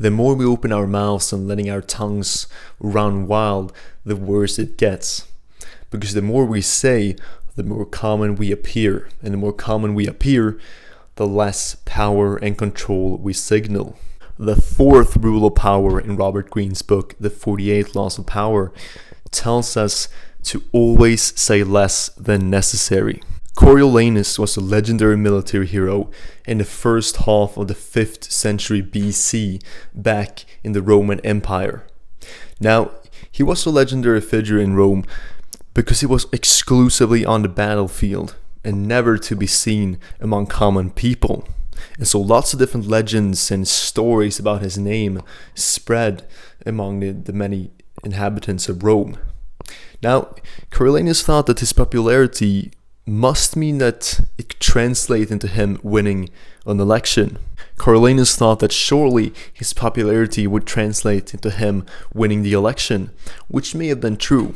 The more we open our mouths and letting our tongues run wild, the worse it gets. Because the more we say, the more common we appear. And the more common we appear, the less power and control we signal. The fourth rule of power in Robert Greene's book, The 48 Laws of Power, tells us to always say less than necessary. Coriolanus was a legendary military hero in the first half of the 5th century BC back in the Roman Empire. Now, he was a legendary figure in Rome because he was exclusively on the battlefield and never to be seen among common people. And so lots of different legends and stories about his name spread among the many inhabitants of Rome. Now, Coriolanus thought that his popularity must mean that it could translate into him winning an election. Coriolanus thought that surely his popularity would translate into him winning the election, which may have been true.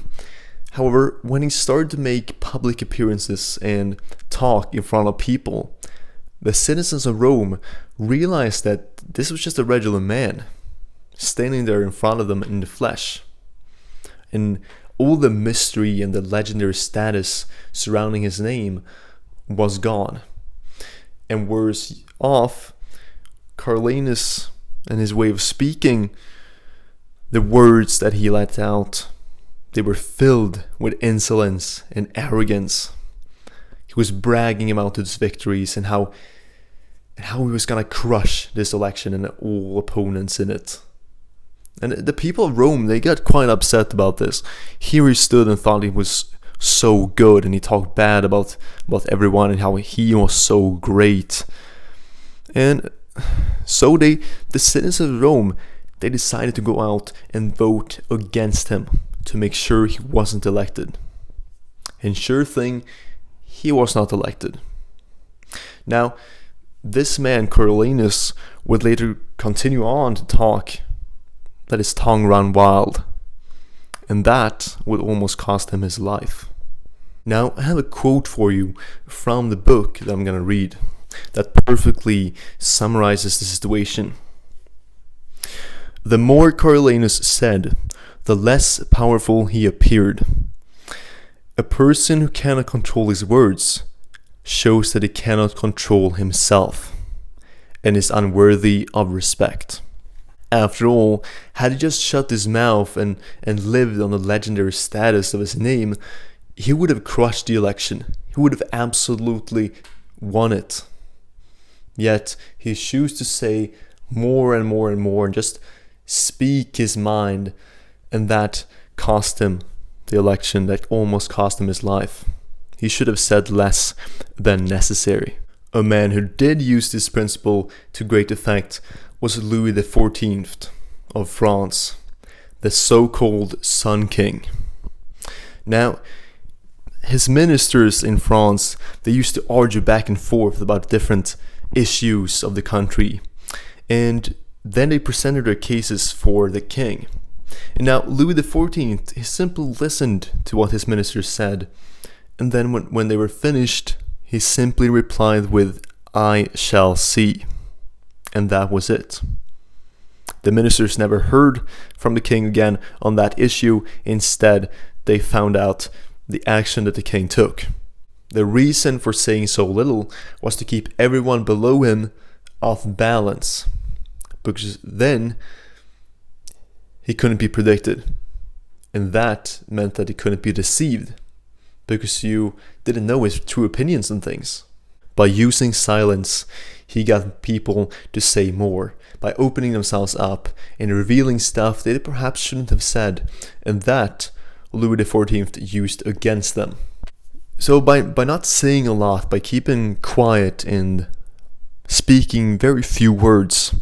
However, when he started to make public appearances and talk in front of people, the citizens of Rome realized that this was just a regular man, standing there in front of them in the flesh. And all the mystery and the legendary status surrounding his name was gone. And worse off, Coriolanus and his way of speaking, the words that he let out, they were filled with insolence and arrogance. He was bragging about his victories and how he was going to crush this election and all opponents in it. And the people of Rome, they got quite upset about this. Here he stood and thought he was so good, and he talked bad about everyone and how he was so great. And so the citizens of Rome, they decided to go out and vote against him to make sure he wasn't elected. And sure thing, he was not elected. Now, this man, Coriolanus, would later continue on to talk, let his tongue run wild, and that would almost cost him his life. Now, I have a quote for you from the book that I'm going to read that perfectly summarizes the situation. The more Coriolanus said, the less powerful he appeared. A person who cannot control his words shows that he cannot control himself and is unworthy of respect. After all, had he just shut his mouth and lived on the legendary status of his name, he would have crushed the election. He would have absolutely won it. Yet he chose to say more and more and more and just speak his mind, and that cost him the election, that almost cost him his life. He should have said less than necessary. A man who did use this principle to great effect was Louis XIV of France, the so-called Sun King. Now, his ministers in France, they used to argue back and forth about different issues of the country, and then they presented their cases for the king. And now Louis XIV, he simply listened to what his ministers said, and then when they were finished, he simply replied with, "I shall see." And that was it. The ministers never heard from the king again on that issue. Instead, they found out the action that the king took. The reason for saying so little was to keep everyone below him off balance, because then he couldn't be predicted. And that meant that he couldn't be deceived, because you didn't know his true opinions on things. By using silence, he got people to say more, by opening themselves up and revealing stuff they perhaps shouldn't have said, and that Louis XIV used against them. So by not saying a lot, by keeping quiet and speaking very few words,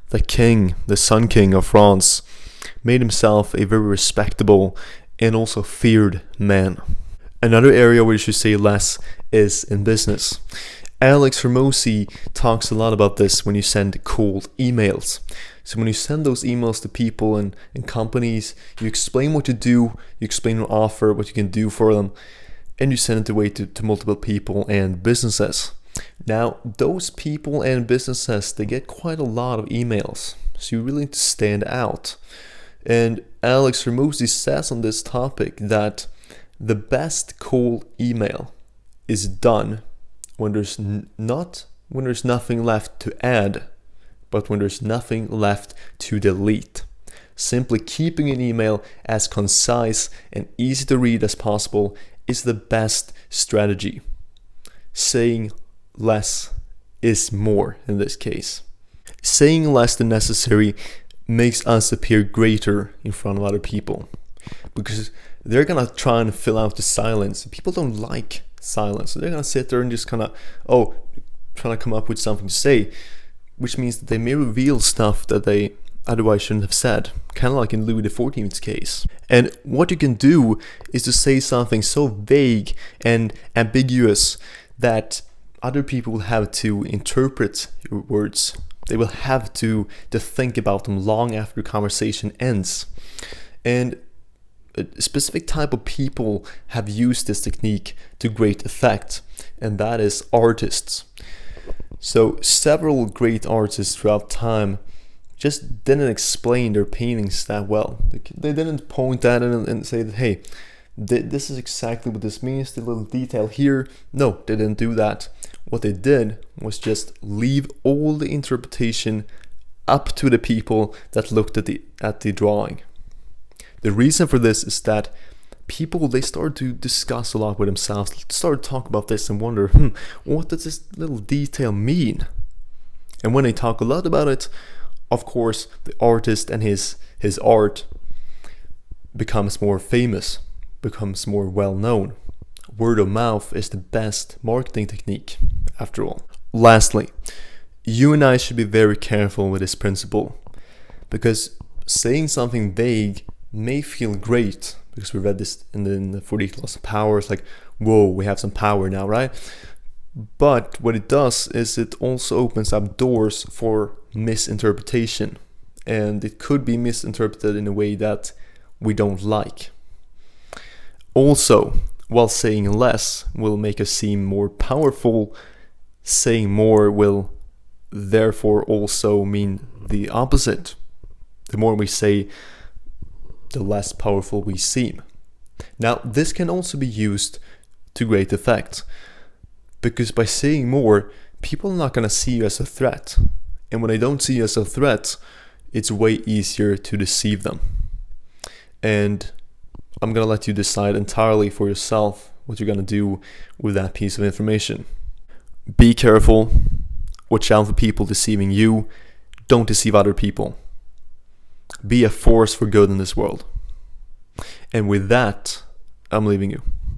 the king, the Sun King of France, made himself a very respectable and also feared man. Another area where you should say less is in business. Alex Hormozi talks a lot about this when you send cold emails. So when you send those emails to people and companies, you explain what you do, you explain your offer, what you can do for them, and you send it away to multiple people and businesses. Now, those people and businesses, they get quite a lot of emails. So you really need to stand out. And Alex Hormozi says on this topic that the best cold email is done when there's nothing left to add, but when there's nothing left to delete. Simply keeping an email as concise and easy to read as possible is the best strategy. Saying less is more in this case. Saying less than necessary makes us appear greater in front of other people, because they're gonna try and fill out the silence. People don't like silence, so they're gonna sit there and just kind of trying to come up with something to say, which means that they may reveal stuff that they otherwise shouldn't have said, kind of like in Louis XIV's case. And what you can do is to say something so vague and ambiguous that other people will have to interpret your words. They will have to think about them long after the conversation ends. And a specific type of people have used this technique to great effect, and that is artists. So several great artists throughout time just didn't explain their paintings that well. They didn't point at it and say that, hey, this is exactly what this means, the little detail here. No, they didn't do that. What they did was just leave all the interpretation up to the people that looked at the drawing. The reason for this is that people, they start to discuss a lot with themselves, start to talk about this and wonder, what does this little detail mean? And when they talk a lot about it, of course, the artist and his art becomes more famous, becomes more well known. Word of mouth is the best marketing technique, after all. Lastly, you and I should be very careful with this principle, because saying something vague may feel great, because we read this in the 48 Laws of Power. It's like, whoa, we have some power now, right? But what it does is it also opens up doors for misinterpretation, and it could be misinterpreted in a way that we don't like. Also, while saying less will make us seem more powerful, saying more will therefore also mean the opposite. The more we say, the less powerful we seem. Now, this can also be used to great effect, because by saying more, people are not going to see you as a threat. And when they don't see you as a threat, it's way easier to deceive them. And I'm going to let you decide entirely for yourself what you're going to do with that piece of information. Be careful. Watch out for people deceiving you. Don't deceive other people. Be a force for good in this world. And with that, I'm leaving you.